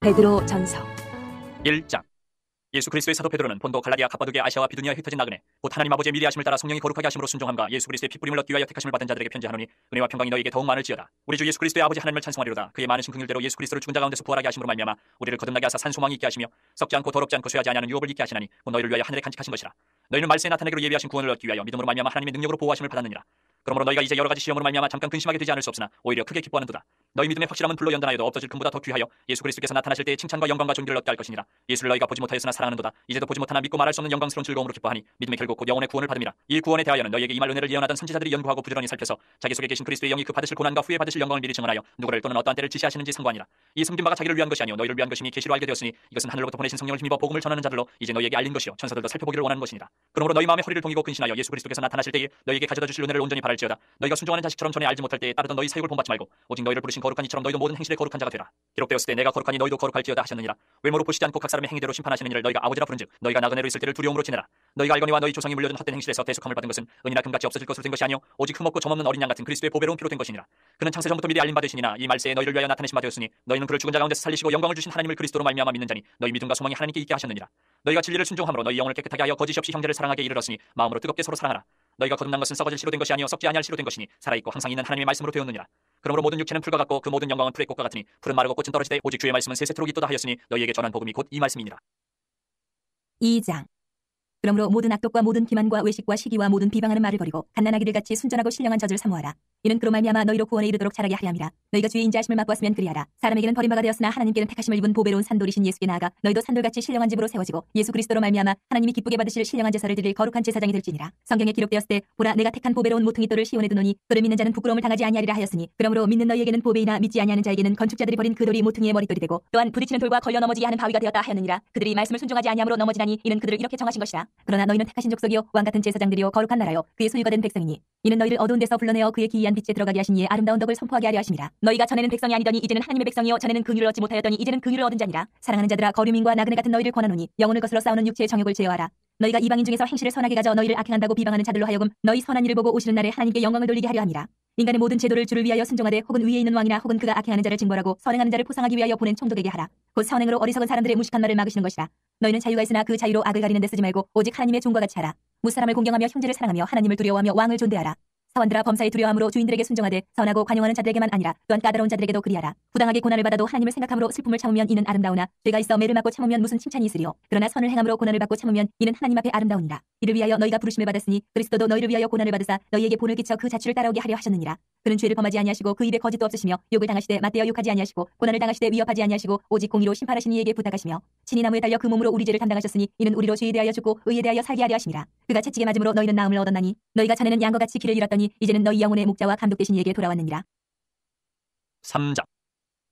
베드로 전서 1장. 예수 그리스도의 사도 베드로는 본도 갈라디아 갑바도기아 아시아와 비두니아 흩어진 나그네 곧 하나님 아버지의 미리 하심을 따라 성령이 거룩하게 하심으로 순종함과 예수 그리스도의 피 뿌림을 얻기 위하여 택하심을 받은 자들에게 편지하노니 은혜와 평강이 너희에게 더욱 많을지어다. 우리 주 예수 그리스도의 아버지 하나님을 찬송하리로다. 그의 많으신 긍휼대로 예수 그리스도를 죽은 자 가운데서 부활하게 하심으로 말미암아 우리를 거듭나게 하사 산 소망이 있게 하시며 썩지 않고 더럽지 않고 쇠하지 아니하는 유업을 있게 하시나니 곧 너희를 위하여 하늘에 간직하신 것이라. 너희는 말세에 나타내기로 예비하신 구원을 얻기 위하여 믿음으로 말미암아 하나님의 능력으로 보호하심을 받았느니라. 그러므로 너희가 이제 여러 가지 시험으로 말미암아 잠깐 근심하게 되지 않을 수 없으나 오히려 크게 기뻐하는도다. 너희 믿음의 확실함은 불로 연단하여도 없어질 금보다 더 귀하여 예수 그리스도께서 나타나실 때의 칭찬과 영광과 존귀를 얻게 할 것이니라. 예수를 너희가 보지 못하였으나 사랑하는도다. 이제도 보지 못하나 믿고 말할 수 없는 영광스러운 즐거움으로 기뻐하니 믿음의 결국 곧 영혼의 구원을 받음이라. 이 구원에 대하여는 너희에게 임할 은혜를 예언하던 선지자들이 연구하고 부지런히 살펴서 자기 속에 계신 그리스도의 영이 그 받으실 고난과 후에 받으실 영광을 미리 증언하여 누구를 또는 어떠한 때를 지시하시는지 상관이라. 이 섬긴 바가 자기를 위한 것이 아니요 너희를 위한 것이니 계시로 알게 되었으니 이것은 하늘로부터 보내신 성령을 힘입어 복음을 전하는 자들로 이제 너희에게 알린 것이요 천사들도 살펴보기를 원하는 것이니라. 그러므로 너희 마음의 허리를 동이고 근신하여 예수 그리스도께서 나타나실 때에 너희에게 가져다 주실 은혜를 온전히 바랄지어다. 너희가 순종하는 자식처럼 전에 알지 못할 때에 따르던 너희 사육을 본받지 말고 오직 너희를 부르신 거룩한 이처럼 너희도 모든 행실에 거룩한 자가 되라. 기록되었을 때 내가 거룩하니 너희도 거룩할지어다 하셨느니라. 외모로 보시지 않고 각 사람의 행위대로 심판하시는 이를 너희가 아버지라 부른즉 너희가 나그네로 있을 때를 두려움으로 지내라. 너희가 알거니와 너희 조상이 물려준 헛된 행실에서 대속함을 받은 것은 은이나 금같이 없어질 것으로 된 것이 아니요 오직 흠없고 점없는 어린 양 같은 그리스도의 보배로운 피로 된 것이니라. 그는 창세 전부터 미리 알림 받으시니나 이 말세에 너희를 위하여 나타내신 바 되었으니 너희는 그를 죽은 자 가운데서 살리시고 영광을 주신 하나님을 그리스도로 말미암아 믿는 자니 너희 믿음과 소망이 하나님께 있게 하셨느니라. 너희가 진리를 순종함으로 너희 영혼을 깨끗하게 하여 거짓이 없이 형제를 사랑하게 이르렀으니 마음으로 뜨겁게 서로 사랑하라. 너희가 거듭난 것은 썩어질 씨로 된 것이 아니요 썩지 아니할 씨로 된 것이니 살아있고 항상 있는 하나님의 말씀으로 되었느니라. 그러므로 모든 육체는 풀과 같고 그 모든 영광은 풀의 꽃과 같으니 풀은 마르고 꽃은 떨어지되 오직 주의 말씀은 세세토록 있도다 하였으니 너희에게 전한 복음이 곧 이 말씀이니라. 2장. 그러므로 모든 악독과 모든 기만과 외식과 시기와 모든 비방하는 말을 버리고 갓난아기들 같이 순전하고 신령한 젖을 사모하라. 이는 그로 말미암아 너희로 구원에 이르도록 자라게 하려 함이라. 너희가 주의 인자하심을 맛보았으면 그리하라. 사람에게는 버림바가 되었으나 하나님께는 택하심을 입은 보배로운 산돌이신 예수께 나아가 너희도 산돌같이 신령한 집으로 세워지고 예수 그리스도로 말미암아 하나님이 기쁘게 받으실 신령한 제사를 드릴 거룩한 제사장이 될지니라. 성경에 기록되었을 때 보라 내가 택한 보배로운 모퉁이 돌을 시온에 두노니 그를 믿는 자는 부끄러움을 당하지 아니하리라 하였으니 그러므로 믿는 너희에게는 보배이나 믿지 아니하는 자에게는 건축자들이 버린 그 돌이 모퉁이의 머릿돌이 되고 또한 부딪히는 돌과 걸려 넘어지게 하는 바위가 되었다 하였느니라. 그들이 말씀을 순종하지 아니함으로 넘어지나니 이는 그들을 이렇게 정하신 것이라. 그러나 너희는 택하신 족속이요 왕같은 제사장들이요 거룩한 나라요 그의 소유가 된 백성이니 이는 너희를 어두운 데서 불러내어 그의 기이한 빛에 들어가게 하신 이의 아름다운 덕을 선포하게 하려 하심이라. 너희가 전에는 백성이 아니더니 이제는 하나님의 백성이요 전에는 긍휼을 얻지 못하였더니 이제는 긍휼을 얻은 자니라. 사랑하는 자들아 거류민과 나그네 같은 너희를 권하노니 영혼을 거슬러 싸우는 육체의 정욕을 제어하라. 너희가 이방인 중에서 행실을 선하게 가져 너희를 악행한다고 비방하는 자들로 하여금 너희 선한 일을 보고 오시는 날에 하나님께 영광을 돌리게 하려 함이라. 인간의 모든 제도를 주를 위하여 순종하되 혹은 위에 있는 왕이나 혹은 그가 악행하는 자를 징벌하고 선행하는 자를 포상하기 위하여 보낸 총독에게 하라. 곧 선행으로 어리석은 사람들의 무식한 말을 막으시는 것이라. 너희는 자유가 있으나 그 자유로 악을 가리는 데 쓰지 말고 오직 하나님의 종과 같이 하라. 무사람을 공경하며 형제를 사랑하며 하나님을 두려워하며 왕을 존대하라. 사원들아 범사에 두려워함으로 주인들에게 순종하되 선하고 관용하는 자들에게만 아니라 또한 까다로운 자들에게도 그리하라. 부당하게 고난을 받아도 하나님을 생각함으로 슬픔을 참으면 이는 아름다우나 죄가 있어 매를 맞고 참으면 무슨 칭찬이 있으리요. 그러나 선을 행함으로 고난을 받고 참으면 이는 하나님 앞에 아름다우니라. 이를 위하여 너희가 부르심을 받았으니 그리스도도 너희를 위하여 고난을 받으사 너희에게 본을 끼쳐 그 자취를 따라오게 하려 하셨느니라. 그는 죄를 범하지 아니하시고 그 입에 거짓도 없으시며 욕을 당하시되 맞대어 욕하지 아니하시고 고난을 당하시되 위협하지 아니하시고 오직 공의로 심판하신 이에게 부탁하시며 친히 나무에 달려 그 몸으로 우리 죄를 담당하셨으니 이는 우리로 죄에 대하여 죽고 의에 대하여 살게 하려 하심이라. 그가 채찍에 맞음으로 너희는 나음을 얻었나니 너희가 전에는 양과 같이 길을 잃었더니 이제는 너희 영혼의 목자와 감독 되신 이에게 돌아왔느니라. 3장.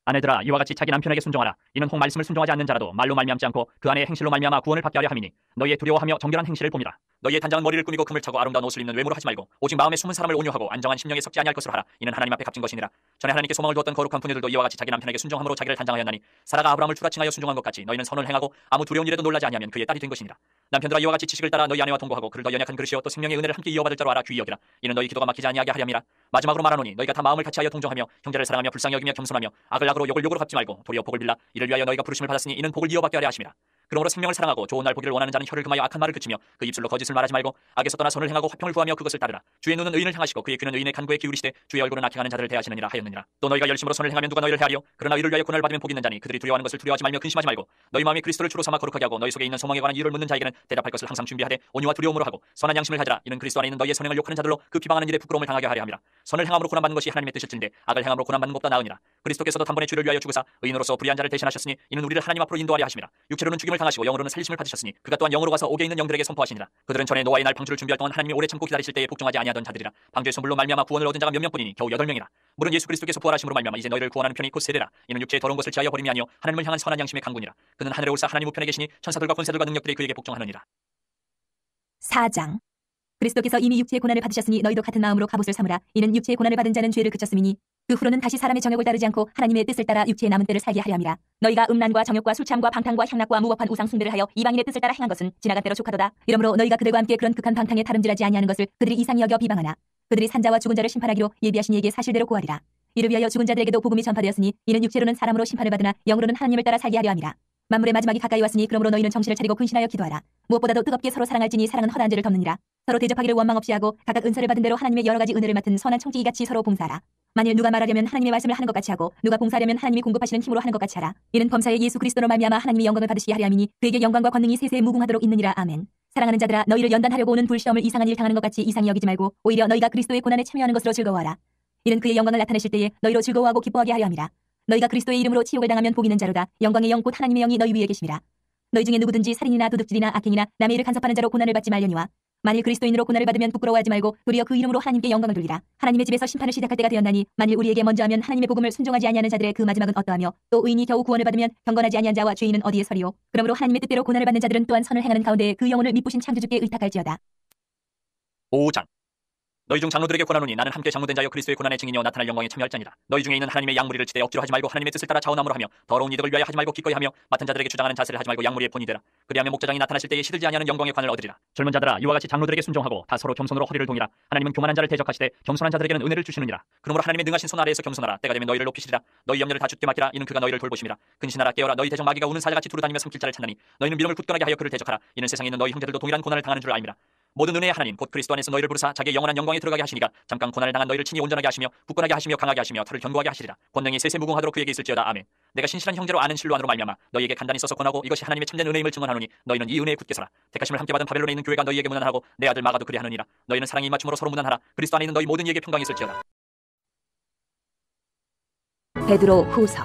아내들아 이와 같이 자기 남편에게 순종하라. 이는 혹 말씀을 순종하지 않는 자라도 말로 말미암지 않고 그 안에 행실로 말미암아 구원을 받게 하려 함이니 너희의 두려워하며 정결한 행실을 봄이라. 너희의 단장은 머리를 꾸미고 금을 차고 아름다운 옷을 입는 외모로 하지 말고 오직 마음에 숨은 사람을 온유하고 안정한 심령에 섞지 아니할 것으로 하라. 이는 하나님 앞에 값진 것이니라. 전에 하나님께 소망을 두었던 거룩한 부녀들도 이와 같이 자기 남편에게 순종함으로 자기를 단장하였나니 사라가 아브라함을 추가칭하여 순종한 것 같이 너희는 선을 행하고 아무 두려운 일에도 놀라지 아니하면 그의 딸이 된 것이니라. 남편들아 이와 같이 지식을 따라 너희 아내와 동거하고 그를 더 연약한 그릇이요 또 생명의 은혜를 함께 이어받을 자로 알아 귀히 여기라. 이는 너희 기도가 막히지 아니하게 하렴이라. 마지막으로 말하노니 너희가 다 마음을 같이하여 동정하며 형제를 사랑하며 불쌍히 여기며 겸손하며 악을 악으로 욕을 욕으로 갚지 말고 도리어 복을 빌라. 이를 위하여 너희가 부르심을 받았으니 이는 복을 이어받게 하려 하심이라. 그러므로 생명을 사랑하고 좋은 날 보기를 원하는 자는 혀를 금하여 악한 말을 그치며 그 입술로 거짓을 말하지 말고 악에서 떠나 선을 행하고 화평을 구하며 그것을 따르라. 주의 눈은 의인을 향하시고 그의 귀는 의인의 간구에 기울이시되 주의 얼굴은 악행하는 자들을 대하시느니라 하였느니라. 또 너희가 열심으로 선을 행하면 누가 너희를 헤아리요. 그러나 의를 위하여 고난을 받으면 복이 있는 자니 그들이 두려워하는 것을 두려워하지 말며 근심하지 말고 너희 마음이 그리스도를 주로 삼아 거룩하게 하고 너희 속에 있는 소망에 관한 이유를 묻는 자에게는 대답할 것을 항상 준비하되 온유와 두려움으로 하고 선한 양심을 가지라. 이는 그리스도 안에 있는 너희의 선행을 욕하는 자들로 그 비방하는 일에 부끄러움을 당하게 하려 함이라. 선을 행함으로 고난받는 것이 하나님의 뜻일진데 악을 행함으로 고난받는 것보다 나으니라. 그리스도께서도 단번에 죄를 위하여 죽으사 의인으로서 불의한 자를 대신하셨으니 이는 우리를 하나님 앞으로 인도하려 하심이라. 육체로는 죽임을 당하시고 영으로는 살리심을 받으셨으니 그가 또한 영으로 가서 옥에 있는 영들에게 선포하시니라. 그들은 전에 노아의 날 방주를 준비할 동안 하나님이 오래 참고 기다리실 때에 복종하지 아니하던 자들이라. 방주의 선물로 말미암아 구원을 얻은 자가 몇 명뿐이니 겨우 8명이라. 물은 예수 그리스도께서 부활하심으로 말미암아 이제 너희를 구원하는 편이 곧 세례라. 이는 육체의 더러운 것을 지하여 버림이 아니요 하나님을 향한 선한 양심의 강군이라. 그는 하늘에 올사 하나님 우편에 계시니 천사들과 권세들과 능력들이 그에게 복종하느니라. 4장. 그리스도께서 이미 육체의 고난을 받으셨으니 너희도 같은 마음으로 갑옷을 삼으라. 이는 육체의 고난을 받은 자는 죄를 그쳤음이니 그 후로는 다시 사람의 정욕을 따르지 않고 하나님의 뜻을 따라 육체의 남은 때를 살게 하려 함이라. 너희가 음란과 정욕과 술취함과 방탕과 향락과 무법한 우상 숭배를 하여 이방인의 뜻을 따라 행한 것은 지나간 때로 족하도다. 이러므로 너희가 그들과 함께 그런 극한 방탕에 다름질하지 아니하는 것을 그들이 이상히 여겨 비방하나 그들이 산자와 죽은 자를 심판하기로 예비하신 이에게 사실대로 고하리라. 이를 위하여 죽은 자들에게도 복음이 전파되었으니 이는 육체로는 사람으로 심판을 받으나 영으로는 하나님을 따라 살게 하려 함이라. 만물의 마지막이 가까이 왔으니 그러므로 너희는 정신을 차리고 근신하여 기도하라. 무엇보다도 뜨겁게 서로 사랑할지니 사랑은 허다한 죄를 덮느니라. 서로 대접하기를 원망 없이 하고 각각 은사를 받은 대로 하나님의 여러 가지 은혜를 맡은 선한 청지기같이 서로 봉사하라. 만일 누가 말하려면 하나님의 말씀을 하는 것 같이 하고 누가 봉사하려면 하나님이 공급하시는 힘으로 하는 것 같이 하라. 이는 범사의 예수 그리스도로 말미암아 하나님이 영광을 받으시게 하려 함이니 그에게 영광과 권능이 세세에 무궁하도록 있느니라. 아멘. 사랑하는 자들아, 너희를 연단하려고 오는 불시험을 이상한 일 당하는 것 같이 이상히 여기지 말고 오히려 너희가 그리스도의 고난에 참여하는 것으로 즐거워하라. 이는 그의 영광을 나타내실 때에 너희로 즐거워하고 기뻐하게 하려 함이라. 너희가 그리스도의 이름으로 치욕을 당하면 복 있는 자로다. 영광의 영 곧 하나님의 영이 너희 위에 계심이라. 너희 중에 누구든지 살인이나 도둑질이나 악행이나 남의 일을 간섭하는 자로 고난을 받지 말려니와 만일 그리스도인으로 고난을 받으면 부끄러워하지 말고 도리어 그 이름으로 하나님께 영광을 돌리라. 하나님의 집에서 심판을 시작할 때가 되었나니 만일 우리에게 먼저 하면 하나님의 복음을 순종하지 아니하는 자들의 그 마지막은 어떠하며 또 의인이 겨우 구원을 받으면 경건하지 아니한 자와 죄인은 어디에 서리요. 그러므로 하나님의 뜻대로 고난을 받는 자들은 또한 선을 행하는 가운데 그 영혼을 미쁘신 창조주께 의탁할지어다. 5장. 너희 중 장로들에게 권하노니 나는 함께 장로된 자여 그리스도의 고난의 증인이여 나타날 영광에 참여할 자니라. 너희 중에 있는 하나님의 양무리를 치되 억지로 하지 말고 하나님의 뜻을 따라 자원함으로 하며 더러운 이득을 위하여 하지 말고 기꺼이 하며 맡은 자들에게 주장하는 자세를 하지 말고 양무리의 본이 되라. 그리하면 목자장이 나타나실 때에 시들지 아니하는 영광의 관을 얻으리라. 젊은 자들아, 이와 같이 장로들에게 순종하고 다 서로 겸손으로 허리를 동이라. 하나님은 교만한 자를 대적하시되 겸손한 자들에게는 은혜를 주시느니라. 그러므로 하나님의 능하신 손 아래에서 겸손하라. 때가 되면 너희를 높이시리라. 너희 염려를 다 주께 맡기라. 이는 그가 너희를 돌보심이라. 근신하라. 깨어라. 너희 대적 마귀가 우는 사자같이 두루다니며 삼킬 자를 찾나니 너희는 믿음을 굳건하게 하여 그를 대적하라. 이는 세상에 있는 너희 형제들도 동일한 고난을 당하는 줄 알미라. 모든 은혜의 하나님 곧 그리스도 안에서 너희를 부르사 자기의 영원한 영광에 들어가게 하시니가 잠깐 고난을 당한 너희를 친히 온전하게 하시며 굳건하게 하시며 강하게 하시며 털을 견고하게 하시리라. 권능이 세세 무궁하도록 그에게 있을지어다. 아멘. 내가 신실한 형제로 아는 실로 안으로 말미암아 너희에게 간단히 써서 권하고 이것이 하나님의 참된 은혜임을 증언하노니 너희는 이 은혜에 굳게 서라. 택하심을 함께 받은 바벨론에 있는 교회가 너희에게 문안하고 내 아들 마가도 그리하느니라. 너희는 사랑이 입맞춤으로 서로 문안하라. 그리스도 안에 있는 너희 모든 이에게 평강이 있을지어다. 베드로 후서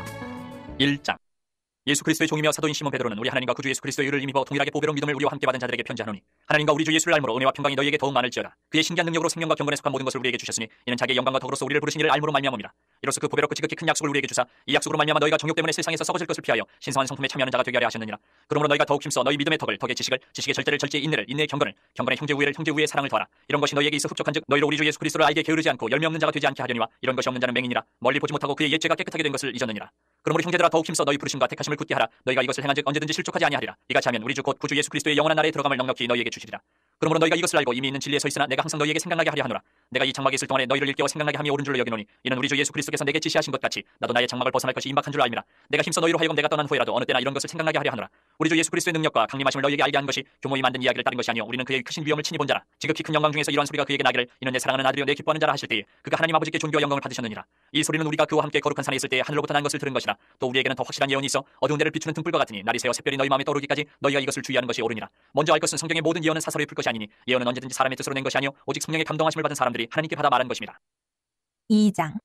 1장. 예수 그리스도의 종이며 사도인 시몬 베드로는 우리 하나님과 구주 예수 그리스도의 의를 힘입어 동일하게 보배로운 믿음을 우리와 함께 받은 자들에게 편지하노니 하나님과 우리 주 예수를 알므로 은혜와 평강이 너희에게 더욱 많을지어다. 그의 신기한 능력으로 생명과 경건에 속한 모든 것을 우리에게 주셨으니 이는 자기의 영광과 덕으로서 우리를 부르신 이를 알므로 말미암음이라. 이로써 그 보배롭고 지극히 큰 약속을 우리에게 주사 이 약속으로 말미암아 너희가 정욕 때문에 세상에서 썩어질 것을 피하여 신성한 성품에 참여하는 자가 되게 하려 하셨느니라. 그러므로 너희가 더욱 힘써 너희 믿음의 덕을 덕의 지식을 지식의 절제를 절제의 인내를 인내의 경건을 경건의 형제 우애를 형제 우애의 사랑을 더하라. 이런 것이 너희에게 있어 흡족한즉 너희로 우리 주 예수 그리스도를 알게 게으르지 않고 열매 없는 자가 되지 않게 하려니와 이런 것이 없는 자는 맹인이라 멀리 보지 못하고 그의 옛 죄가 깨끗하게 된 것을 잊었느니라. 그러므로 형제들아 더욱 힘써 너희 부르심과 택하심을 굳게 하라. 너희가 이것을 행한즉 언제든지 실족하지 아니하리라. 이같이 하면 우리 주 곧 구주 예수 그리스도의 영원한 나라에 들어감을 넉넉히 너희에게 주시리라. 그러므로 너희가 이것을 알고 이미 있는 진리에 서 있으나 내가 항상 너희에게 생각나게 하려 하노라. 내가 이 장막에 있을 동안에 너희를 일깨워 생각나게 함이 옳은 줄로 여기노니 이는 우리 주 예수 그리스도께서 내게 지시하신 것 같이 나도 나의 장막을 벗어날 것이 임박한 줄 알미라. 내가 힘써 너희로 하여금 내가 떠난 후에라도 어느 때나 이런 것을 생각나게 하려 하노라. 우리 주 예수 그리스도의 능력과 강림하심을 너희에게 알게 한 것이 교모이 만든 이야기를 따른 것이 아니요 우리는 그의 크신 위엄을 친히 본 자라. 지극히 큰 영광 중에서 이러한 소리가 그에게 나기를 이는 내 사랑하는 아들이여 내 기뻐하는 자라 하실 때에 그가 하나님 아버지께 존귀와 영광을 받으셨느니라. 이 소리는 우리가 그와 함께 거룩한 산에 있을 때에 하늘로부터 난 것을 들은 것이라. 또 우리에게는 더 확실한 예언이 있어 어두운 데를 비추는 등불과 같으니 날이 새어 샛별이 너희 마음에 떠오르기까지 너희가 이것을 주의하는 것이 옳으니라. 먼저 알 것은 성경의 모든 예언은 사설에 풀 것이 아니니 예언은 언제든지 사람의 뜻으로 낸 것이 아니요 오직 성령의 감동하심을 받은 사람들이 하나님께 받아 말한 것입니다. 2장.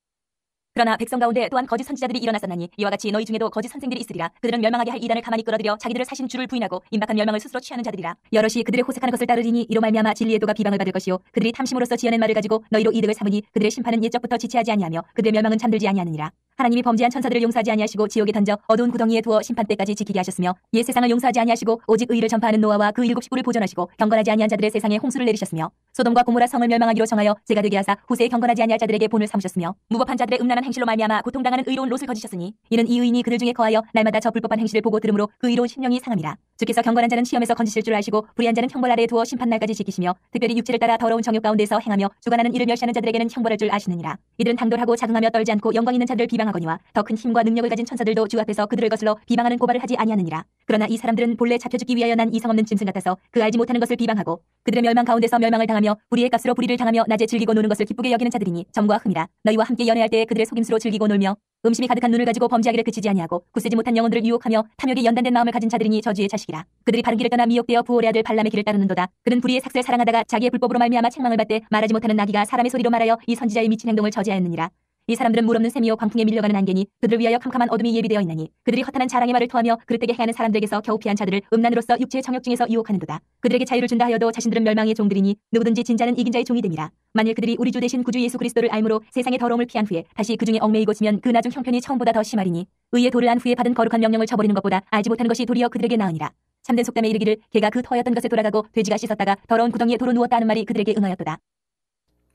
그러나 백성 가운데 또한 거짓 선지자들이 일어났었나니 이와 같이 너희 중에도 거짓 선생들이 있으리라. 그들은 멸망하게 할 이단을 가만히 끌어들여 자기들을 사신 주를 부인하고 임박한 멸망을 스스로 취하는 자들이라. 여럿이 그들의 호색하는 것을 따르리니 이로 말미암아 진리의 도가 비방을 받을 것이요 그들이 탐심으로써 지어낸 말을 가지고 너희로 이득을 삼으니 그들의 심판은 옛적부터 지체하지 아니하며 그들의 멸망은 잠들지 아니하느니라. 하나님이 범죄한 천사들을 용서하지 아니하시고 지옥에 던져 어두운 구덩이에 두어 심판 때까지 지키게 하셨으며 옛 세상을 용서하지 아니하시고 오직 의를 전파하는 노아와 그 7 식구를 보존하시고 경건하지 아니한 자들의 세상에 홍수를 내리셨으며 소돔과 고모라 성을 멸망하기로 정하여 제가 되게 하사 후세에 경건하지 아니할 자들에게 본을 삼으셨으며 무법한 자들의 음란한 행실로 말미암아 고통당하는 의로운 롯을 거지셨으니 이는 이 의인이 그들 중에 거하여 날마다 저 불법한 행실을 보고 들으므로 그 의로운 심령이 상함이라. 주께서 경건한 자는 시험에서 건지실 줄 아시고 불의한 자는 형벌 아래에 두어 심판날까지 지키시며 특별히 육체를 따라 더러운 정욕 가운데서 행하며 주관하는 이를 멸시하는 자들에게는 형벌할 줄 아시느니라. 이들은 당돌하고 자긍하며 떨지 않고 영광 있는 자들을 비방하거니와 더 큰 힘과 능력을 가진 천사들도 주 앞에서 그들을 거슬러 비방하는 고발을 하지 아니하느니라. 그러나 이 사람들은 본래 잡혀 죽기 위하여 난 이성 없는 짐승 같아서 그 알지 못하는 것을 비방하고 그들의 멸망 가운데서 멸망을 당하며 불의의 값으로 불의를 당하며 낮에 즐기고 노는 것을 기쁘게 여기는 자들이니 점과 흠이라. 너희와 함께 연애할 때에 그들의 속임수로 즐기고 놀며 음심이 가득한 눈을 가지고 범죄하기를 그치지 아니하고 굳세지 못한 영혼들을 유혹하며 탐욕에 연단된 마음을 가진 자들이니 저주의 자식이라. 그들이 바른 길을 떠나 미혹되어 부올의 아들 발람의 길을 따르는도다. 그는 불의의 삭슬을 사랑하다가 자기의 불법으로 말미암아 책망을 받되 말하지 못하는 나귀가 사람의 소리로 말하여 이 선지자의 미친 행동을 저지하였느니라. 이 사람들은 물 없는 샘이요 광풍에 밀려가는 안개니 그들을 위하여 캄캄한 어둠이 예비되어 있나니 그들이 허탄한 자랑의 말을 토하며 그릇되게 행하는 사람들에게서 겨우 피한 자들을 음란으로서 육체의 정욕 중에서 유혹하는도다. 그들에게 자유를 준다 하여도 자신들은 멸망의 종들이니 누구든지 진자는 이긴 자의 종이 됨이라. 만일 그들이 우리 주 대신 구주 예수 그리스도를 알므로 세상의 더러움을 피한 후에 다시 그중에 얽매이고 지면 그 나중 형편이 처음보다 더 심하리니 의의 도를 안 후에 받은 거룩한 명령을 저버리는 것보다 알지 못하는 것이 도리어 그들에게 나으니라. 참된 속담에 이르기를 개가 그 터였던 것에 돌아가고 돼지가 씻었다가 더러운 구덩이에 도로 누웠다 하는 말이 그들에게 응하였도다.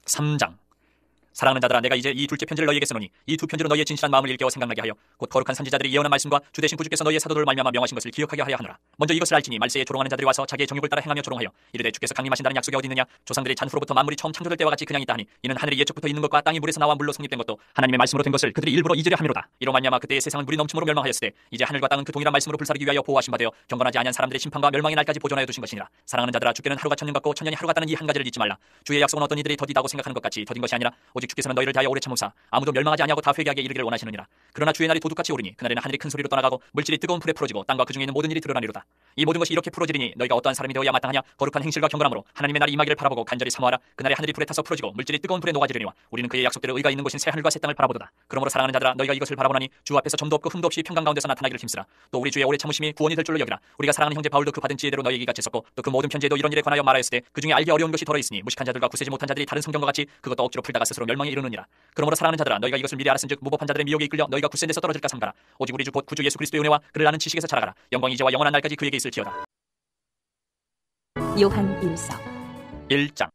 3장. 사랑하는 자들아, 내가 이제 이 둘째 편지를 너희에게 쓰노니 이 두 편지로 너희의 진실한 마음을 일깨워 생각나게 하여 곧 거룩한 선지자들이 예언한 말씀과 주 되신 구주께서 너희의 사도들을 말미암아 명하신 것을 기억하게 하여 하노라. 먼저 이것을 알지니 말세에 조롱하는 자들이 와서 자기의 정욕을 따라 행하며 조롱하여 이르되 주께서 강림하신다는 약속이 어디 있느냐. 조상들이 잔후로부터 만물이 처음 창조될 때와 같이 그냥 있다 하니 이는 하늘이 예적부터 있는 것과 땅이 물에서 나와 물로 성립된 것도 하나님의 말씀으로 된 것을 그들이 일부러 잊으려 함이로다. 이로 말미암아 그때의 세상은 물이 넘침으로 멸망하였으되 이제 하늘과 땅은 그 동일한 말씀으로 불사르기 위하여 보호하신 바 되어 경건하지 아니한 사람들의 심판과 멸망의 날까지 보존하여 두신 것이니라. 사랑하는 자들아, 주께는 하루가 천년 같고 천년이 하루 같다는 이 한 가지를 잊지 말라. 주의 약속은 어떤 이들이 더디다고 생각하는 것 같이 더딘 것이 아니라 오직 주께서는 너희를 대하여 오래 참으사 아무도 멸망하지 아니하고 다 회개하게 이르기를 원하시느니라. 그러나 주의 날이 도둑같이 오리니 그날에는 하늘이 큰 소리로 떠나가고 물질이 뜨거운 불에 풀어지고 땅과 그 중에 있는 모든 일이 드러나리로다. 이 모든 것이 이렇게 풀어지리니 너희가 어떠한 사람이 되어야 마땅하냐. 거룩한 행실과 경건함으로 하나님의 날이 임하기를 바라보고 간절히 사모하라. 그날에 하늘이 불에 타서 풀어지고 물질이 뜨거운 불에 녹아지리니와 우리는 그의 약속대로 의가 있는 곳인 새 하늘과 새 땅을 바라보도다. 그러므로 사랑하는 자들아, 너희가 이것을 바라보나니 주 앞에서 점도 없고 흠도 없이 평강 가운데서 나타나기를 힘쓰라. 또 우리 주의 오래 참으심이 구원이 될 줄로 여기라. 우리가 사랑하는 형제 바울도 그 받은 지혜대로 너희에게 같이 썼고 또 그 모든 편지에도 이런 일에 관하여 말하였을 때 그 중에 알기 어려운 것이 더러 있으니 무식한 자들과 굳세지 못한 자들이 다른 성경과 같이 그것도 억지로 풀다가 스스로 멸망에 이르느니라. 그러므로 사랑하는 자들아, 너희가 이것을 미리 알았은즉 무법한 자들의 미혹에 이끌려 너희가 굳센 데서 떨어질까 삼가라. 오직 우리 주 곧 구주 예수 그리스도의 은혜와 그를 아는 지식에서 자라가라. 영광이 이제와 영원한 날까지 그에게 있을지어다. 요한 1서 1장.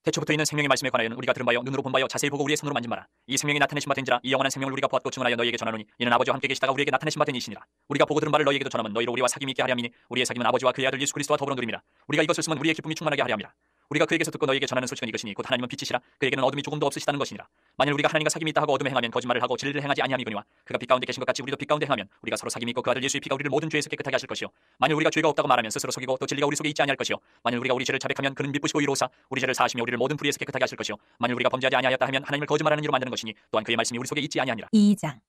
태초부터 있는 생명의 말씀에 관하여는 우리가 들은 바요 눈으로 본 바요 자세히 보고 우리의 손으로 만진 바라. 이 생명이 나타내신 바 된지라. 이 영원한 생명을 우리가 보았고 증언하여 너희에게 전하노니 이는 아버지와 함께 계시다가 우리에게 나타내신 바 된 이시니라. 우리가 보고 들은 바를 너희에게도 전하면 너희로 우리와 사귐이 있게 하려 함이니 우리의 사귐은 아버지와 그의 아들 예수 그리스도와 더불어 누림이라. 우리가 이것을 쓰면 우리의 기쁨이 충만하게 하려 함이라. 우리가 그에게서 듣고 너희에게 전하는 소식은 이것이니 곧 하나님은 빛이시라. 그에게는 어둠이 조금도 없으시다는 것이니라. 만일 우리가 하나님과 사귐이 있다 하고 어둠에 행하면 거짓말을 하고 진리를 행하지 아니함이거니와 그가 빛 가운데 계신 것 같이 우리도 빛 가운데 행하면 우리가 서로 사귐이 있고 그 아들 예수의 피가 우리를 모든 죄에서 깨끗하게 하실 것이요 만일 우리가 죄가 없다고 말하면 스스로 속이고 또 진리가 우리 속에 있지 아니할 것이요 만일 우리가 우리 죄를 자백하면 그는 미쁘시고 의로우사 우리 죄를 사하시며 우리를 모든 불의에서 깨끗하게 하실 것이요 만일 우리가 범죄하지 아니하였다 하면 하나님을 거짓말하는 이로 만드는 것이니 또한 그의 말씀이 우리 속에 있지 아니하니라. 2장.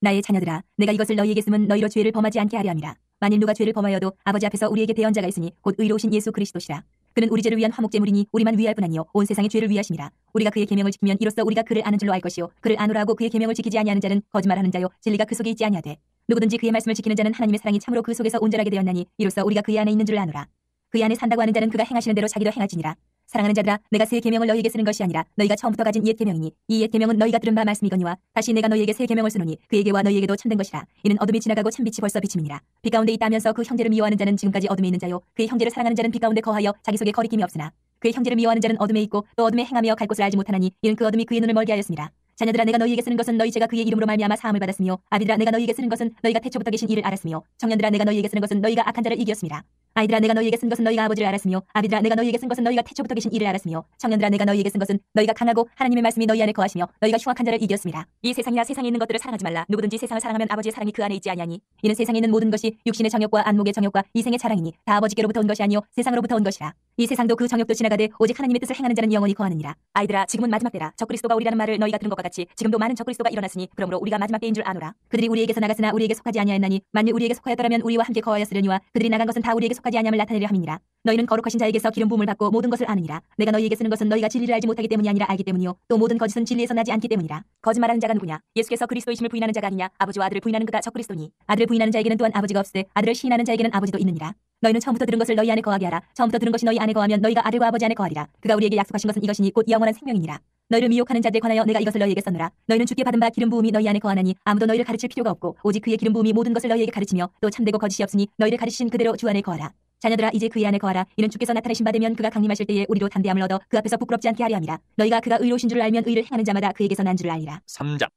나의 자녀들아, 내가 이것을 너희에게 쓰면 너희로 죄를 범하지 않게 하려 함이라. 만일 누가 죄를 범하여도 아버지 앞에서 우리에게 대언자가 있으니 곧 의로우신 예수 그리스도시라. 그는 우리 죄를 위한 화목제물이니 우리만 위할 뿐 아니요 온 세상의 죄를 위하심이라. 우리가 그의 계명을 지키면 이로써 우리가 그를 아는 줄로 알 것이요 그를 아노라 하고 그의 계명을 지키지 아니하는 자는 거짓말하는 자요 진리가 그 속에 있지 아니하되 누구든지 그의 말씀을 지키는 자는 하나님의 사랑이 참으로 그 속에서 온전하게 되었나니 이로써 우리가 그의 안에 있는 줄을 아노라. 그의 안에 산다고 하는 자는 그가 행하시는 대로 자기도 행할지니라. 사랑하는 자들아, 내가 새 계명을 너희에게 쓰는 것이 아니라 너희가 처음부터 가진 옛 계명이니 이 옛 계명은 너희가 들은 바 말씀이거니와 다시 내가 너희에게 새 계명을 쓰노니 그에게와 너희에게도 참된 것이라. 이는 어둠이 지나가고 참빛이 벌써 비침이니라. 빛 가운데 있다면서 그 형제를 미워하는 자는 지금까지 어둠에 있는 자요 그의 형제를 사랑하는 자는 빛 가운데 거하여 자기 속에 거리낌이 없으나 그의 형제를 미워하는 자는 어둠에 있고 또 어둠에 행하며 갈 곳을 알지 못하나니 이는 그 어둠이 그의 눈을 멀게 하였습니다. 자녀들아, 내가 너희에게 쓰는 것은 너희 죄가 그의 이름으로 말미암아 사함을 받았으며 아비들아, 내가 너희에게 쓰는 것은 너희가 태초부터 계신 이를 알았으며 청년들아, 내가 너희에게 쓰는 것은 너희가 악한 자를 이겼습니다. 아이들아, 내가 너희에게 쓴 것은 너희가 아버지를 알았으며 아비들아, 내가 너희에게 쓴 것은 너희가 태초부터 계신 이를 알았으며 청년들아, 내가 너희에게 쓴 것은 너희가 강하고 하나님의 말씀이 너희 안에 거하시며 너희가 흉악한 자를 이겼습니다. 이 세상이나 세상에 있는 것들을 사랑하지 말라. 누구든지 세상을 사랑하면 아버지의 사랑이 그 안에 있지 아니하니 이는 세상에 있는 모든 것이 육신의 정욕과 안목의 정욕과 이생의 자랑이니 다 아버지께로부터 온 것이 아니요 세상으로부터 온 것이라. 이 세상도 그 정욕도 지나가되 오직 하나님의 뜻을 행하는 자는 영원히 거하느니라. 아이들아, 지금은 마지막 때라. 적그리스도가 우리라는 말을 너희가 들은 것과 같이 지금도 많은 적그리스도가 일어났으니 그러므로 우리가 마지막 때인 줄 아노라. 그들이 우리에게서 나갔으나 우리에게 속하지 아니하였나니 만일 우리에게 속하였더라면 우리와 함께 거하였으려니와 그들이 나간 것은 다 우리에게 속하지 아니함을 나타내려 함이니라. 너희는 거룩하신 자에게서 기름 부음을 받고 모든 것을 아느니라. 내가 너희에게 쓰는 것은 너희가 진리를 알지 못하기 때문이 아니라 알기 때문이요 또 모든 거짓은 진리에서 나지 않기 때문이라. 거짓말하는 자가 누구냐? 예수께서 그리스도이심을 부인하는 자가 아니냐? 아버지와 아들을 부인하는 그가 적그리스도니 아들을 부인하는 자에게는 또한 아버지가 없으되 아들을 시인하는 자에게는 아버지도 있느니라. 너희는 처음부터 들은 것을 너희 안에 거하게 하라. 처음부터 들은 것이 너희 안에 거하면 너희가 아들과 아버지 안에 거하리라. 그가 우리에게 약속하신 것은 이것이니 곧 영원한 생명이니라. 너희를 미혹하는 자들에 관하여 내가 이것을 너희에게 썼노라. 너희는 주께 받은 바 기름 부음이 너희 안에 거하나니 아무도 너희를 가르칠 필요가 없고 오직 그의 기름 부음이 모든 것을 너희에게 가르치며 또 참되고 거짓이 없으니 너희를 가르치신 그대로 주 안에 거하라. 자녀들아, 이제 그의 안에 거하라. 이는 주께서 나타내신 바 되면 그가 강림하실 때에 우리도 담대함을 얻어 그 앞에서 부끄럽지 않게 하려 함이라. 너희가 그가 의로우신 줄을 알면 의를 행하는 자마다 그에게서 난 줄을 알리라. 3장.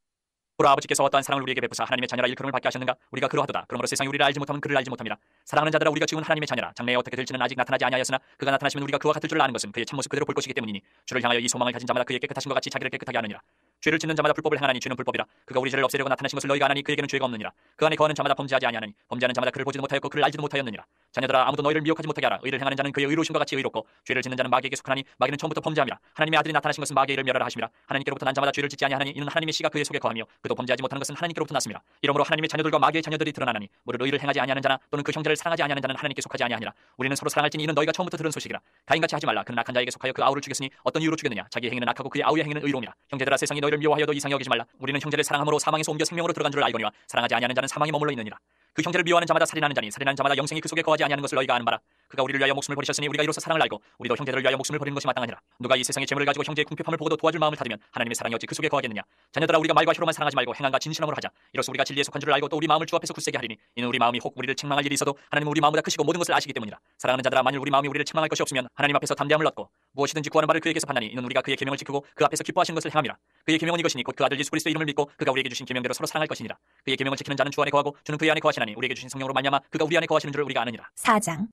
보라, 아버지께서 어떠한 사랑을 우리에게 베푸사 하나님의 자녀라 일컬음을 받게 하셨는가? 우리가 그러하도다. 그러므로 세상이 우리를 알지 못하면 그를 알지 못함이라. 사랑하는 자들아, 우리가 지금 하나님의 자녀라. 장래에 어떻게 될지는 아직 나타나지 아니하였으나 그가 나타나시면 우리가 그와 같을 줄 아는 것은 그의 참모습 그대로 볼 것이기 때문이니 주를 향하여 이 소망을 가진 자마다 그의 깨끗하신 것 같이 자기를 깨끗하게 하느니라. 죄를 짓는 자마다 불법을 행하니 죄는 불법이라. 그가 우리 죄를 없애려고 나타나신 것을 너희가 아나니 그에게는 죄가 없느니라. 그 안에 거하는 자마다 범죄하지 아니하나니 범죄하는 자마다 그를 보지도 못하였고 그를 알지도 못하였느니라. 자녀들아, 아무도 너희를 미혹하지 못하게 하라. 의를 행하는 자는 그의 의로우심과 같이 의롭고 죄를 짓는 자는 마귀에게 속하나니 마귀는 처음부터 범죄함이라. 하나님의 아들이 나타나신 것은 마귀의 일을 멸하라 하심이라. 하나님께로부터 난 자마다 죄를 짓지 아니하나니 이는 하나님의 씨가 그의 속에 거하며 그도 범죄하지 못하는 것은 하나님께로부터 났음이라. 이러므로 하나님의 자녀들과 마귀의 자녀들이 드러나나니 무릇 의를 행하지 아니하는 자나 또는 그 형제를 사랑하지 아니하는 자는 하나님께 속하지 아니하니라. 우리는 서로 사랑할지니 이는 너희가 처음부터 들은 소식이라. 가인같이 하지 말라. 그는 악한 자에게 속하여 그 아우를 죽였으니 어떤 이유로 죽였느냐? 자기의 행위는 악하고 그의 아우의 행위는 의로움이라. 형제들아, 세상이 너희를 미워하여도 이상히 여기지 말라. 우리는 형제를 사랑함으로 사망에서 옮겨 생명으로 들어간 줄을 알거니와 사랑하지 아니하는 자는 사망에 머물러 있느니라. 그 형제를 미워하는 자마다 살인하는 자니 살인하는 자마다 영생이 그 속에 거하지 아니하는 것을 너희가 아는 바라. 그가 우리를 위하여 목숨을 버리셨으니 우리가 이로써 사랑을 알고 우리도 형제들을 위하여 목숨을 버리는 것이 마땅하니라. 누가 이 세상의 재물을 가지고 형제의 궁핍함을 보고도 도와줄 마음을 닫으면 하나님의 사랑이 어찌 그 속에 거하겠느냐. 자녀들아, 우리가 말과 혀로만 사랑하지 말고 행함과 진실함으로 하자. 이로써 우리가 진리에 속한 줄을 알고 또 우리 마음을 주 앞에서 굳세게 하리니 이는 우리 마음이 혹 우리를 책망할 일이 있어도 하나님은 우리 마음보다 크시고 모든 것을 아시기 때문이라. 사랑하는 자들아, 만일 우리 마음이 우리를 책망할 것이 없으면 하나님 앞에서 담대함을 얻고 무엇이든지 구하는 바를 그에게서 받나니 이는 우리가 그의 계명을 지키고 그 앞에서 기뻐하시는 것을 행함이라. 그의 계명은 이것이니 곧 그 아들 예수 그리스도의 이름을 믿고 그가 우리에게 주신 계명대로 서로 사랑할 것이니라. 그의 계명을 지키는 자는 주 안에 거하고 주는 그의 안에 거하시나니 우리에게 주신 성령으로 말미암아 그가 우리 안에 거하시는 줄을 우리가 아느니라. 4장.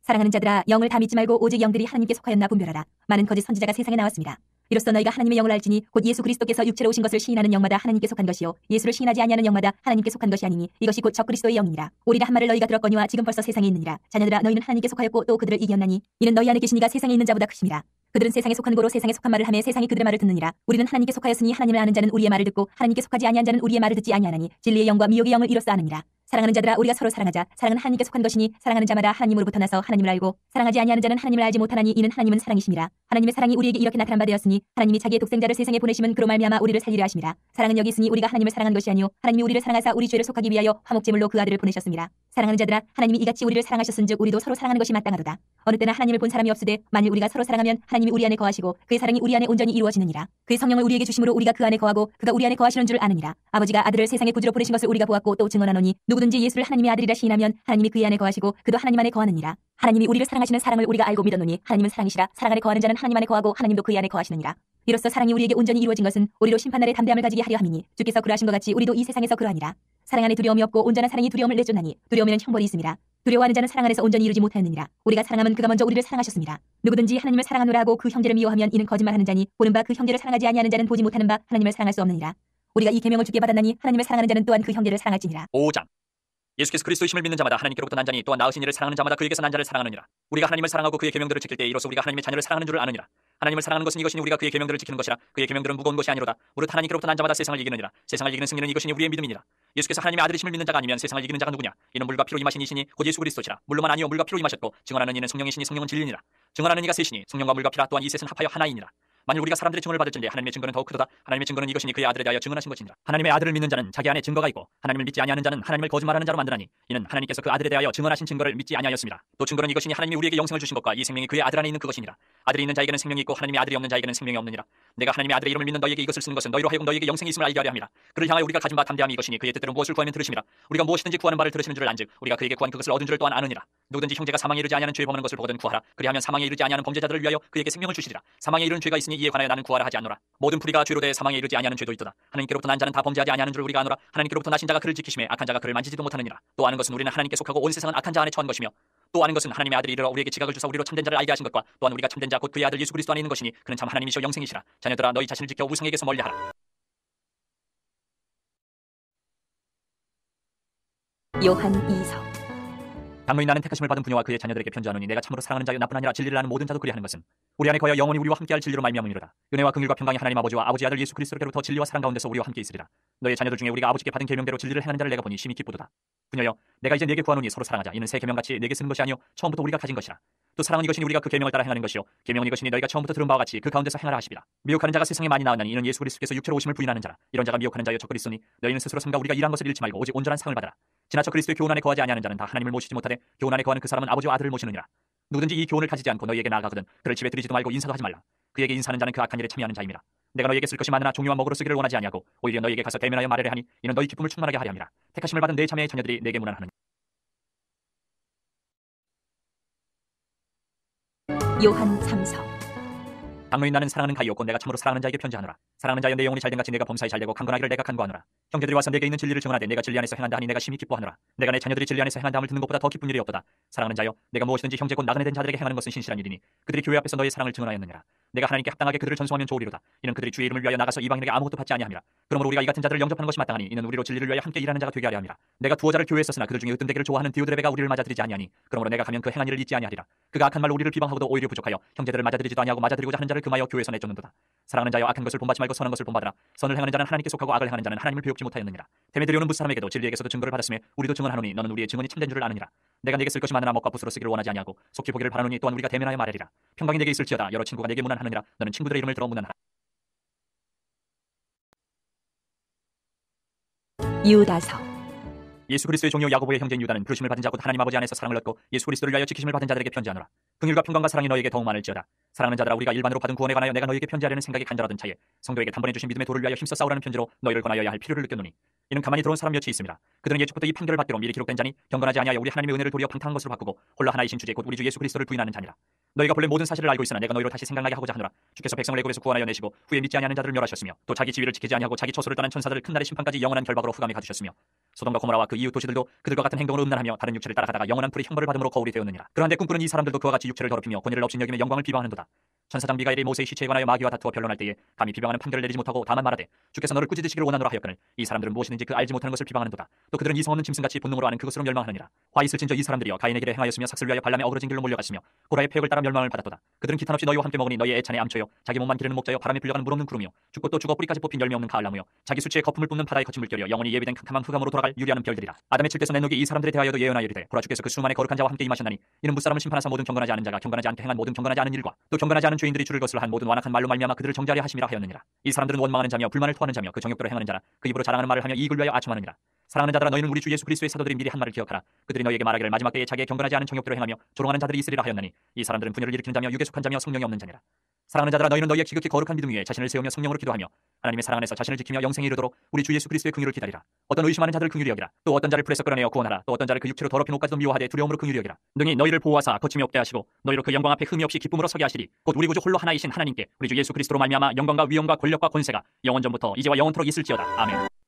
사랑하는 자들아, 영을 다 믿지 말고 오직 영들이 하나님께 속하였나 분별하라. 많은 거짓 선지자가 세상에 나왔습니다. 이로써 너희가 하나님의 영을 알지니 곧 예수 그리스도께서 육체로 오신 것을 시인하는 영마다 하나님께 속한 것이요 예수를 시인하지 아니하는 영마다 하나님께 속한 것이 아니니 이것이 곧 적그리스도의 영이니라. 오리라 한 말을 너희가 들었거니와 지금 벌써 세상에 있느니라. 자녀들아, 너희는 하나님께 속하였고 또 그들을 이겼나니 이는 너희 안에 계신 이가 세상에 있는 자보다 크심이라. 그들은 세상에 속한 고로 세상에 속한 말을 하며 세상이 그들의 말을 듣느니라. 우리는 하나님께 속하였으니 하나님을 아는 자는 우리의 말을 듣고 하나님께 속하지 아니한 자는 우리의 말을 듣지 아니하나니 진리의 영과 미혹의 영을 이로써 아느니라. 사랑하는 자들아, 우리가 서로 사랑하자. 사랑은 하나님께 속한 것이니 사랑하는 자마다 하나님으로부터 나서 하나님을 알고 사랑하지 아니하는 자는 하나님을 알지 못하나니 이는 하나님은 사랑이심이라. 하나님의 사랑이 우리에게 이렇게 나타난 바 되었으니 하나님이 자기의 독생자를 세상에 보내심은 그로 말미암아 우리를 살리려 하심이라. 사랑은 여기 있으니 우리가 하나님을 사랑한 것이 아니요 하나님이 우리를 사랑하사 우리 죄를 속하기 위하여 화목제물로 그 아들을 보내셨습니다. 사랑하는 자들아, 하나님이 이같이 우리를 사랑하셨은즉 우리도 서로 사랑하는 것이 마땅하도다. 어느 때나 하나님을 본 사람이 없으되 만일 우리가 서로 사랑하면 하나님이 우리 안에 거하시고 그의 사랑이 우리 안에 온전히 이루어지느니라. 그의 성령을 우리에게 주심으로 우리가 그 안에 거하고 그가 우리 안에 거하시는 줄 아느니라. 아버지가 아들을 세상에 구주로 보내신 것을 우리가 보았고 또 증언하노니 누구든지 예수를 하나님의 아들이라 시인하면 하나님이 그의 안에 거하시고 그도 하나님 안에 거하느니라. 하나님이 우리를 사랑하시는 사랑을 우리가 알고 믿었노니 하나님은 사랑이시라. 사랑 안에 거하는 자는 하나님 안에 거하고 하나님도 그의 안에 거하시느니라. 이로써 사랑이 우리에게 온전히 이루어진 것은 우리로 심판날에 담대함을 가지게 하려 함이니 주께서 그러하신 것 같이 우리도 이 세상에서 그러하니라. 사랑 안에 두려움이 없고 온전한 사랑이 두려움을 내쫓나니 두려움에는 형벌이 있음이라. 두려워하는 자는 사랑 안에서 온전히 이루지 못하였느니라. 우리가 사랑하면 그가 먼저 우리를 사랑하셨습니다. 누구든지 하나님을 사랑하노라 하고 그 형제를 미워하면 이는 거짓말하는 자니 보는 바 그 형제를 사랑하지 아니하는 자는 보지 못하는 바 하나님을 사랑할 수 없느니라. 우리가 이 계명을 주께 받았나니 하나님을 사랑하는 자는 또한 그 형제를 사랑할지니라. 5장. 예수께서 그리스도의 심을 믿는 자마다 하나님께로부터 난 자니 또한 낳으신 이를 사랑하는 자마다 그에게서 난 자를 사랑하느니라. 우리가 하나님을 사랑하고 그의 계명들을 지킬 때 이로써 우리가 하나님의 자녀를 사랑하는 줄을 아느니라. 하나님을 사랑하는 것은 이것이니 우리가 그의 계명들을 지키는 것이라. 그의 계명들은 무거운 것이 아니로다. 무릇 하나님께로부터 난 자마다 세상을 이기느니라. 세상을 이기는 승리는 이것이니 우리의 믿음이니라. 예수께서 하나님의 아들이심을 믿는 자가 아니면 세상을 이기는 자가 누구냐? 이는 물과 피로 임하신 이시니 곧 예수 그리스도시라. 물로만 아니요 물과 피로 임하셨고 증언하는 이는 성령이시니 성령은 진리니라. 증언하는 이가 셋이니 성령과 물과 피라. 또한 이 셋은 합하여 하나이니라. 만일 우리가 사람들의 증언을 받을진대 하나님의 증거는 더욱 크도다. 하나님의 증거는 이것이니 그의 아들에 대하여 증언하신 것이니라. 하나님의 아들을 믿는 자는 자기 안에 증거가 있고 하나님을 믿지 아니하는 자는 하나님을 거짓말하는 자로 만드나니 이는 하나님께서 그 아들에 대하여 증언하신 증거를 믿지 아니하였습니다. 또 증거는 이것이니 하나님이 우리에게 영생을 주신 것과 이 생명이 그의 아들 안에 있는 그것이니라. 아들이 있는 자에게는 생명이 있고 하나님의 아들이 없는 자에게는 생명이 없느니라. 내가 하나님의 아들의 이름을 믿는 너희에게 이것을 쓰는 것은 너희로 하여금 너희에게 영생이 있음을 알게 하려 함이라. 그를 향하여 우리가 가진 바 담대함이 이것이니 그의 뜻대로 무엇을 구하면 들으심이라. 우리가 무엇이든지 구하는 바를 들으시는 줄을 안즉 우리가 그에게 구한 그것을 얻은 줄을 또한 아느니라. 누구든지 형제가 사망에 이르지 아니하는 죄 범하는 것을 보거든 구하라. 그리하면 사망에 이르지 아니하는 범죄자들을 위하여 그에게 생명을 주시리라. 사망에 이르는 죄가 있으니 이에 관하여 나는 구하라 하지 않노라. 모든 풀이가 죄로 대해 사망에 이르지 아니하는 죄도 있도다. 하나님께로부터 난 자는 다 범죄하지 아니하는 줄 우리가 아노라. 하나님께로부터 나신 자가 그를 지키심에 악한 자가 그를 만지지도 못하느니라. 또 아는 것은 우리는 하나님께 속하고 온 세상은 악한 자 안에 처한 것이며 또 아는 것은 하나님의 아들이 이르러 우리에게 지각을 주사 우리로 참된 자를 알게 하신 것과 또한 우리가 참된 자 곧 그의 아들 예수 그리스도 안에 있는 것이니 그는 참 하나님이시오 영생이시라. 자녀들아, 너희 자신을 지켜 우상에게서 멀리하라. 요한 2서. 당노인 나는 택하심을 받은 부녀와 그의 자녀들에게 편지하노니 내가 참으로 사랑하는 자여 나뿐 아니라 진리를 아는 모든 자도 그리하는 것은 우리 안에 거하여 영원히 우리와 함께할 진리로 말미암음이로다. 은혜와 긍휼과 평강이 하나님 아버지와 아버지 아들 예수 그리스도께로부터 진리와 사랑 가운데서 우리와 함께 있으리라. 너의 자녀들 중에 우리가 아버지께 받은 계명대로 진리를 행하는 자를 내가 보니 심히 기쁘도다. 부녀여, 내가 이제 네게 구하노니 서로 사랑하자. 이는 새 계명같이 네게 쓰는 것이 아니요 처음부터 우리가 가진 것이라. 또 사랑은 이것이니 우리가 그 계명을 따라 행하는 것이요 계명은 이것이니 너희가 처음부터 들은 바와 같이 그 가운데서 행하라 하시리라. 미혹하는 자가 세상에 많이 나왔나니 이는 예수 그리스도께서 육체로 오심을 부인하는 자라. 이런 자가 미혹하는 자여 적그리스도니 너희는 스스로 삼가 우리가 일한 것을 잃지 말고 오직 온전한 상을 받으라. 지나쳐 그리스도의 교훈 안에 거하지 아니하는 자는 다 하나님을 모시지 못하되 교훈 안에 거하는 그 사람은 아버지와 아들을 모시느니라. 누구든지 이 교훈을 가지지 않고 너희에게 나아가거든 그를 집에 들이지도 말고 인사도 하지 말라. 그에게 인사하는 자는 그 악한 일에 참여하는 자임이라. 내가 너희에게 쓸 것이 많으나 종류와 먹으로 쓰기를 원하지 아니하고 오히려 너희에게 가서 대면하여 말하려 하니 이는 너희 기쁨을 충만하게 하려 함이라. 택하심을 받은 내 자매의 자녀들이 내게 문안하느니. 요한 3서. 당노인 나는 사랑하는 가이였고 내가 참으로 사랑하는 자에게 편지하노라. 사랑하는 자여 내 영혼이 잘된 같이 내가 범사에 잘되고 강건하기를 내가 간구하노라. 형제들이 와서 내게 있는 진리를 증언하되 내가 진리 안에서 행한다 하니 내가 심히 기뻐하노라. 내가 내 자녀들이 진리 안에서 행한다함을 듣는 것보다 더 기쁜 일이 없도다. 사랑하는 자여, 내가 무엇이든지 형제 곧 나그네 된 자들에게 행하는 것은 신실한 일이니 그들이 교회 앞에서 너의 사랑을 증언하였느니라. 내가 하나님께 합당하게 그들을 전송하면 좋으리로다. 이는 그들이 주의 이름을 위하여 나가서 이방인에게 아무것도 받지 아니함이라. 그러므로 우리가 이 같은 자들을 영접하는 것이 마땅하니 이는 우리로 진리를 위하여 함께 일하는 자가 되게 하려 함이라. 내가 두어 자를 교회에 썼으나 그들 중에 으뜸되기를 좋아하는 디오드레베가 우리를 맞아들이지 아니하니 그러므로 내가 가면 그 행한 일을 잊지 아니하리라. 그가 악한 말로 우리를 비방하고도 오히려 부족하여 형제들을 맞아들이지도 아니하고 맞아들이고자 하는 자를 금하여 교회에서 내쫓는도다. 사랑하는 자여, 악한 것을 본받지 말고 선한 것을 본받으라. 선을 행하는 자는 하나님께 속하고 악을 행하는 자는 하나님을 배웁지 못하였느니라. 데메드리오는 무사람에게도 진리에게서도 증거를 받았으며 우리도 증언하노니 너는 우리의 증언이 참된 줄을 아느니라. 내가 네게 쓸 것이 많으나 먹과 붓으로 쓰기를 원하지 아니하고 속히 보기를 바라노니 또한 우리가 대면하여 말하리라. 평강이 네게 있을지어다. 여러 친구가 네게 문안하느니라. 너는 친구들의 이름을 들어 문안하라. 유다서. 예수 그리스도의 종이요 야고보의 형제인 유다는 부르심을 받은 자 곧 하나님 아버지 안에서 사랑을 얻고 예수 그리스도를 위하여 지키심을 받은 자들에게 편지하노라. 긍휼과 평강과 사랑이 너에게 더욱 많을지어다. 사랑하는 자들아, 우리가 일반으로 받은 구원에 관하여 내가 너에게 편지하려는 생각이 간절하던 차에 성도에게 단번에 주신 믿음의 도를 위하여 힘써 싸우라는 편지로 너희를 권하여야 할 필요를 느꼈노니, 이는 가만히 들어온 사람 몇이 있습니다. 그들은 예초부터 이 판결을 받기로 미리 기록된 자니 경건하지 아니하여 우리 하나님의 은혜를 도리어 방탕한 것으로 바꾸고 홀로 하나이신 주제 곧 우리 주 예수 그리스도를 부인하는 자니라. 너희가 본래 모든 사실을 알고 있으나 내가 너희로 다시 생각나게 하고자 하노라. 주께서 백성을 애굽에서 구원하여 내시고 후에 믿지 아니하는 자들을 멸하셨으며 또 자기 지위를 지키지 아니하고 자기 처소를 떠난 천사들을 큰 날의 심판까지 영원한 결박으로 흑암에 가두셨으며 소돔과 고모라와 그 이웃 도시들도 그들과 같은 행동으로 음란하며 다른 육체를 따라가다가 영원한 불의 형벌을 받음으로 거울이 되었느니라. 그러한데 꿈꾸는 이 사람들도 그와 같이 육체를 더럽히며 권위를 없인 여김에 영광을 비방하는도다. 천사장 미가엘이 모세의 시체에 관하여 마귀와 다투어 변론할 때에 감히 비방하는 판결을 내리지 못하고 다만 말하되 주께서 너를 꾸짖으시기를 원하노라 하였거늘 이 사람들은 무엇이든지 그 알지 못하는 것을 비방하는도다. 또 그들은 이성 없는 짐승같이 분노로 아는 그것으로 멸망하느니라. 화 있을진저 이 사람들이여 가인의 길에 행하였으며 삭슬 위하여 발람의 어그러진 길로 몰려갔으며 고라의 폐역을 따라 멸망을 받았도다. 그들은 기탄 없이 너희와 함께 먹으니 너희의 애찬의 암초요 자기 몸만 기르는 목자요 바람에 불려가는 물 없는 구름이요 죽고 또 죽어 뿌리까지 뽑힌 열매 없는 가을나무요 자기 수치의 거품을 뿜는 바다의 거친 물결이요 영원히 예비된 캄캄한 흑암으로 돌아갈 유리하는 별들이라. 아담의 칠대서 에녹이 이 사람들에 대하여도 예언하여리되 보라 주께서 그 수많은 거룩한 자와 함께 임하셨나니 이는 무사람을 심판하사 모든 경건하지 않은 자가 경건하지 않게 행한 모든 경건하지 않은 일과 또 경건하지 않은 죄인들이 주를 거슬러 한 모든 완악한 말로 말미암아 그들을 정죄하려 하심이라 하였느니라. 이 사람들은 원망하는 자며 불만을 토하는 자며 그 정욕대로 행하는 자라. 그 입으로 자랑하는 말을 하며 이익을 위하여 아첨하느니라. 사랑하는 자들아, 너희는 우리 주 예수 그리스도의 사도들이 미리 한 말을 기억하라. 그들이 너희에게 말하기를 마지막 때에 자기의 경건하지 않은 정욕대로 행하며 조롱하는 자들이 있으리라 하였나니 이 사람들은 분열을 일으키는 자며 육에 속한 자며 성령이 없는 자니라. 사랑하는 자들아, 너희는 너희의 지극히 거룩한 믿음 위에 자신을 세우며 성령으로 기도하며 하나님의 사랑 안에서 자신을 지키며 영생에 이르도록 우리 주 예수 그리스도의 긍휼을 기다리라. 어떤 의심하는 자들을 긍휼히 여기라. 또 어떤 자를 풀에서 끌어내어 구원하라. 또 어떤 자를 그 육체로 더럽힌 옷까지도 미워하되 두려움으로 긍휼히 여기라. 능히 너희를 보호하사 거침이 없게 하시고 너희로 그 영광 앞에 흠이 없이 기쁨으로 서게 하시리. 곧 우리 구주 홀로 하나이신 하나님께 우리 주 예수 그리스도로 말미암아 영광과 위엄과 권력과 권세가 영원전부터 이제와 영원토록 있을지어다. 아멘.